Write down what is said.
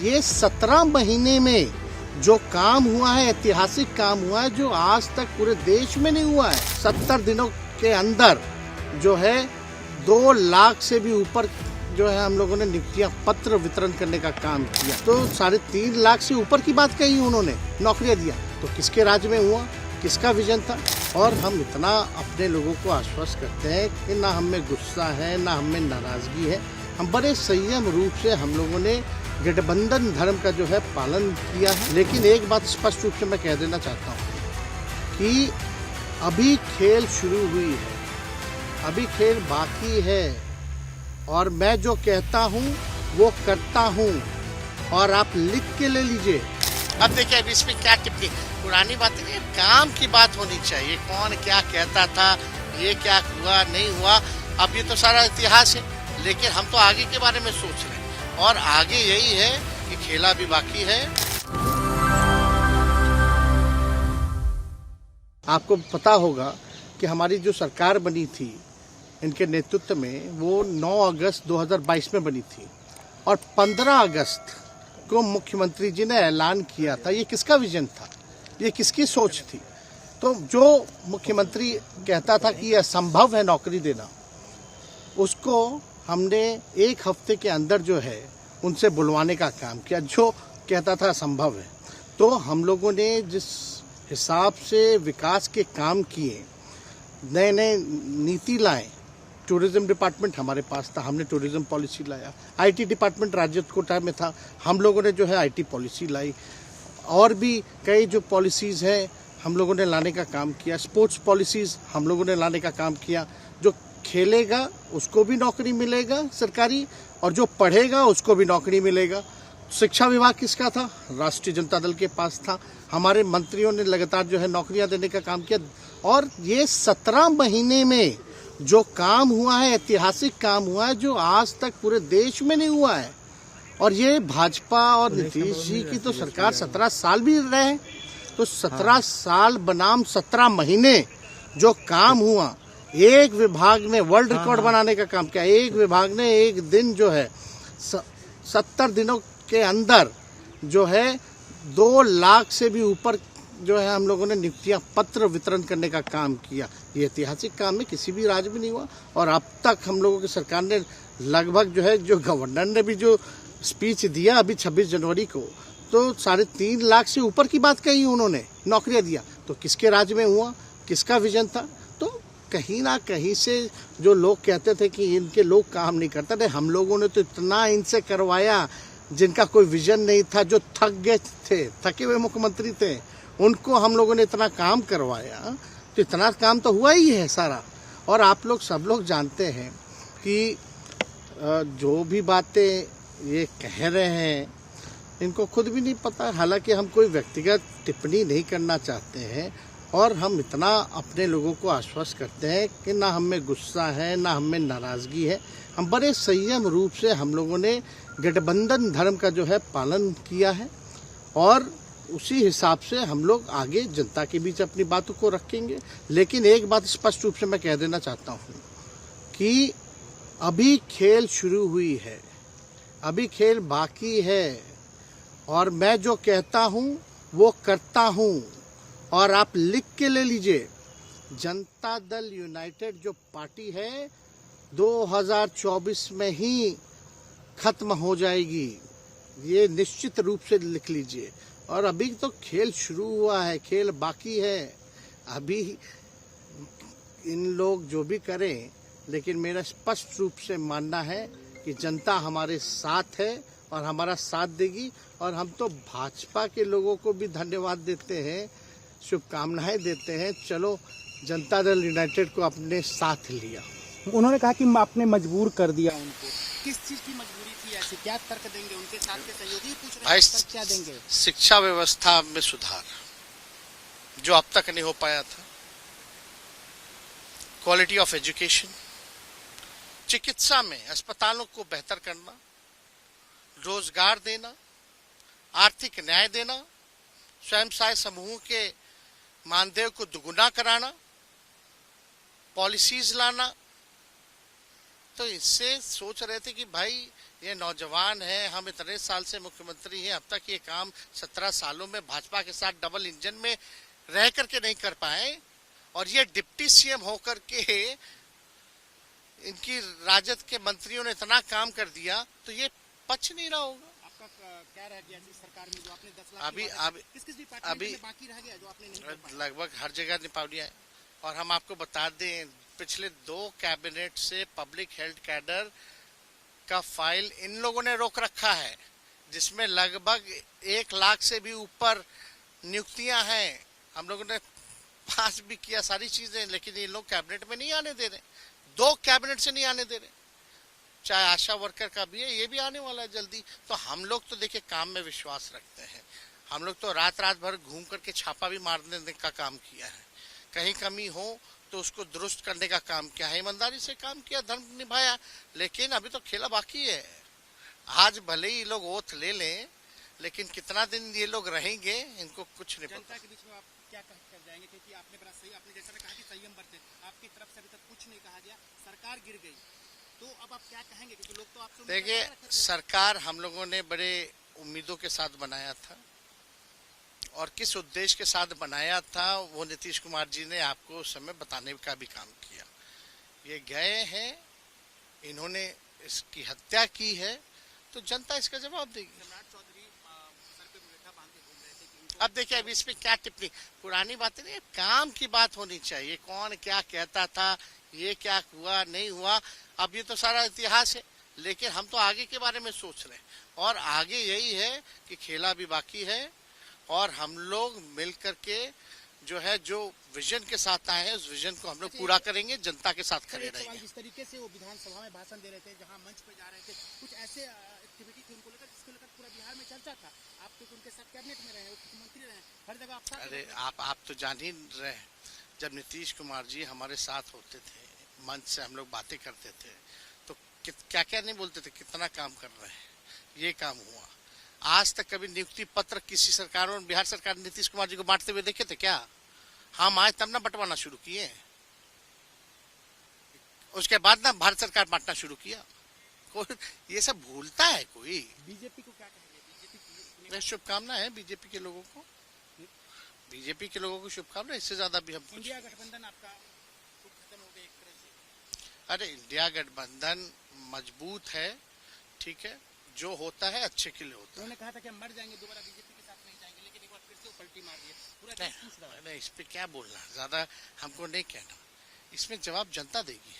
ये 17 महीने में जो काम हुआ है, ऐतिहासिक काम हुआ है, जो आज तक पूरे देश में नहीं हुआ है। 70 दिनों के अंदर जो है 2 लाख से भी ऊपर जो है हम लोगों ने नियुक्तियां पत्र वितरण करने का काम किया। तो 3.5 लाख से ऊपर की बात कही उन्होंने, नौकरियां दिया। तो किसके राज में हुआ, किसका विजन था? और हम इतना अपने लोगों को आश्वस्त करते हैं कि ना हम में गुस्सा है, ना हम में नाराजगी है। हम बड़े संयम रूप से हम लोगों ने गठबंधन धर्म का जो है पालन किया है। लेकिन एक बात स्पष्ट रूप से मैं कह देना चाहता हूँ कि अभी खेल शुरू हुई है, अभी खेल बाकी है। और मैं जो कहता हूँ वो करता हूँ, और आप लिख के ले लीजिए। अब देखिए अभी इसमें क्या टिप्पणी, पुरानी बात है, काम की बात होनी चाहिए। कौन क्या कहता था, ये क्या हुआ नहीं हुआ, अब ये तो सारा इतिहास है। लेकिन हम तो आगे के बारे में सोच रहे हैं, और आगे यही है कि खेला भी बाकी है। आपको पता होगा कि हमारी जो सरकार बनी थी इनके नेतृत्व में, वो 9 अगस्त 2022 में बनी थी, और 15 अगस्त को मुख्यमंत्री जी ने ऐलान किया था। ये किसका विजन था, ये किसकी सोच थी? तो जो मुख्यमंत्री कहता था कि यह असंभव है नौकरी देना, उसको हमने 1 हफ्ते के अंदर जो है उनसे बुलवाने का काम किया, जो कहता था असंभव है। तो हम लोगों ने जिस हिसाब से विकास के काम किए, नए नए नीति लाए, टूरिज्म डिपार्टमेंट हमारे पास था, हमने टूरिज्म पॉलिसी लाया। आईटी डिपार्टमेंट राज्य कोटा में था, हम लोगों ने जो है आईटी पॉलिसी लाई। और भी कई जो पॉलिसीज़ हैं हम लोगों ने लाने का काम किया। स्पोर्ट्स पॉलिसीज़ हम लोगों ने लाने का काम किया। जो खेलेगा उसको भी नौकरी मिलेगा सरकारी, और जो पढ़ेगा उसको भी नौकरी मिलेगा। शिक्षा विभाग किसका था? राष्ट्रीय जनता दल के पास था। हमारे मंत्रियों ने लगातार जो है नौकरियां देने का काम किया। और ये 17 महीने में जो काम हुआ है, ऐतिहासिक काम हुआ है, जो आज तक पूरे देश में नहीं हुआ है। और ये भाजपा और नीतीश जी की तो सरकार 17 साल भी रहे, तो 17 साल बनाम 17 महीने जो काम हुआ, एक विभाग ने वर्ल्ड रिकॉर्ड बनाने का काम किया। एक विभाग ने एक दिन जो है 70 दिनों के अंदर जो है 2 लाख से भी ऊपर जो है हम लोगों ने नियुक्तियां पत्र वितरण करने का काम किया। ये ऐतिहासिक काम है, किसी भी राज्य में नहीं हुआ। और अब तक हम लोगों की सरकार ने लगभग जो है, जो गवर्नर ने भी जो स्पीच दिया अभी 26 जनवरी को, तो 3.5 लाख से ऊपर की बात कही उन्होंने, नौकरियां दिया। तो किसके राज्य में हुआ, किसका विजन था? तो कहीं ना कहीं से जो लोग कहते थे कि इनके लोग काम नहीं करते थे, हम लोगों ने तो इतना इनसे करवाया जिनका कोई विजन नहीं था, जो थक गए थे, थके हुए मुख्यमंत्री थे, उनको हम लोगों ने इतना काम करवाया। तो इतना काम तो हुआ ही है सारा। और आप लोग सब लोग जानते हैं कि जो भी बातें ये कह रहे हैं इनको खुद भी नहीं पता। हालांकि हम कोई व्यक्तिगत टिप्पणी नहीं करना चाहते हैं, और हम इतना अपने लोगों को आश्वस्त करते हैं कि ना हम में गुस्सा है, ना हम में नाराज़गी है। हम बड़े संयम रूप से हम लोगों ने गठबंधन धर्म का जो है पालन किया है, और उसी हिसाब से हम लोग आगे जनता के बीच अपनी बातों को रखेंगे। लेकिन एक बात स्पष्ट रूप से मैं कह देना चाहता हूँ कि अभी खेल शुरू हुई है, अभी खेल बाकी है। और मैं जो कहता हूँ वो करता हूँ, और आप लिख के ले लीजिए। जनता दल यूनाइटेड जो पार्टी है 2024 में ही खत्म हो जाएगी, ये निश्चित रूप से लिख लीजिए। और अभी तो खेल शुरू हुआ है, खेल बाकी है। अभी इन लोग जो भी करें, लेकिन मेरा स्पष्ट रूप से मानना है कि जनता हमारे साथ है और हमारा साथ देगी। और हम तो भाजपा के लोगों को भी धन्यवाद देते हैं, शुभकामनाएं देते हैं। चलो, जनता दल यूनाइटेड को अपने साथ लिया। उन्होंने कहा कि आपने मजबूर कर दिया उनको। किस चीज की मजबूरी थी? ऐसे क्या तर्क देंगे? उनके साथ के सहयोगी पूछ रहे हैं, तर्क क्या देंगे? शिक्षा व्यवस्था में सुधार जो अब तक नहीं हो पाया था, क्वालिटी ऑफ एजुकेशन, चिकित्सा में अस्पतालों को बेहतर करना, रोजगार देना, आर्थिक न्याय देना, स्वयं सहायता समूह के मानदेय को दुगुना कराना, पॉलिसीज लाना। तो इससे सोच रहे थे कि भाई ये नौजवान है, हम इतने साल से मुख्यमंत्री हैं, अब तक ये काम 17 सालों में भाजपा के साथ डबल इंजन में रह करके नहीं कर पाए, और ये डिप्टी सीएम होकर के इनकी राजद के मंत्रियों ने इतना काम कर दिया, तो ये पच नहीं रहा होगा। आपका क्या रह गया इस सरकार में जो आपने 10 लाख अभी किस डिपार्टमेंट में बाकी रह गया जो आपने नहीं कर पाया? लगभग हर जगह निपा दिया है। और हम आपको बता दें, पिछले 2 कैबिनेट से पब्लिक हेल्थ कैडर का फाइल इन लोगों ने रोक रखा है, जिसमें लगभग 1 लाख से भी ऊपर नियुक्तियां हैं। हम लोगों ने पास भी किया सारी चीजें, लेकिन ये लोग कैबिनेट में नहीं आने दे रहे। 2 कैबिनेट से नहीं आने दे रहे। चाहे आशा वर्कर का भी है, ये भी आने वाला है जल्दी। तो हम लोग तो देखिए काम में विश्वास रखते हैं। हम लोग तो रात भर घूम करके छापा भी मारने का काम किया है। कहीं कमी हो तो उसको दुरुस्त करने का काम किया है, ईमानदारी से काम किया, धर्म निभाया। लेकिन अभी तो खेला बाकी है। आज भले ही लोग ओथ ले लें, लेकिन कितना दिन ये लोग रहेंगे इनको कुछ नहीं पता। जनता के बीच में आप क्या कर जाएंगे, क्योंकि आपने बड़ा सही, आपने जैसा कहा कि संयम बरते, आपकी तरफ से अभी तक कुछ नहीं कहा गया, सरकार गिर गई, तो अब आप क्या कहेंगे? क्योंकि लोग तो आपसे देखिए, सरकार हम लोगों ने बड़े उम्मीदों के साथ बनाया था, और किस उद्देश्य के साथ बनाया था वो नीतीश कुमार जी ने आपको उस समय बताने का भी काम किया। ये गए हैं, इन्होंने इसकी हत्या की है, तो जनता इसका जवाब देगी। सम्राट चौधरी सर पे मुरेठा बांध के घूम रहे थे कि इनको अब देखिए, अब इसमें क्या टिप्पणी, पुरानी बातें नहीं, काम की बात होनी चाहिए। कौन क्या कहता था, ये क्या हुआ नहीं हुआ, अब ये तो सारा इतिहास है। लेकिन हम तो आगे के बारे में सोच रहे हैं, और आगे यही है कि खेला भी बाकी है, और हम लोग मिल करके जो है, जो विजन के साथ आए हैं, उस विजन को हम लोग पूरा करेंगे, जनता के साथ खड़े रहेंगे। जिस तरीके से वो विधानसभा में भाषण दे रहे थे, जहां मंच पे जा रहे थे, कुछ ऐसे एक्टिविटी थी उनको लेकर जिसको लेकर पूरा बिहार में चर्चा था। आप तो उनके साथ कैबिनेट में रहे, मुख्यमंत्री रहे, हर जगह आप साथ अरे रहे। आप तो जान ही रहे हैं, जब नीतीश कुमार जी हमारे साथ होते थे, मंच से हम लोग बातें करते थे, तो क्या क्या नहीं बोलते थे, कितना काम कर रहे हैं, ये काम हुआ। आज तक कभी नियुक्ति पत्र किसी सरकारों, बिहार सरकार नीतीश कुमार जी को बांटते हुए देखे थे क्या? हम आए तब ना बंटवाना शुरू किए, उसके बाद ना भारत सरकार बांटना शुरू किया। कोई ये सब भूलता है कोई? बीजेपी को क्या कहेंगे? बीजेपी शुभकामना है बीजेपी के लोगों को, बीजेपी के लोगों को शुभकामना। इससे ज्यादा भी हम इंडिया गठबंधन आपका खत्म हो गया एक तरह से। अरे इंडिया गठबंधन मजबूत है, ठीक है, जो होता है अच्छे के लिए होता है। उन्होंने कहा था कि हम मर जाएंगे, दोबारा बीजेपी के साथ नहीं जाएंगे, लेकिन एक बार फिर से वो पलटी मार दिए। पूरा देश पूछ रहा है। नहीं, इस पे क्या बोलना, ज्यादा हमको नहीं कहना, इसमें जवाब जनता देगी।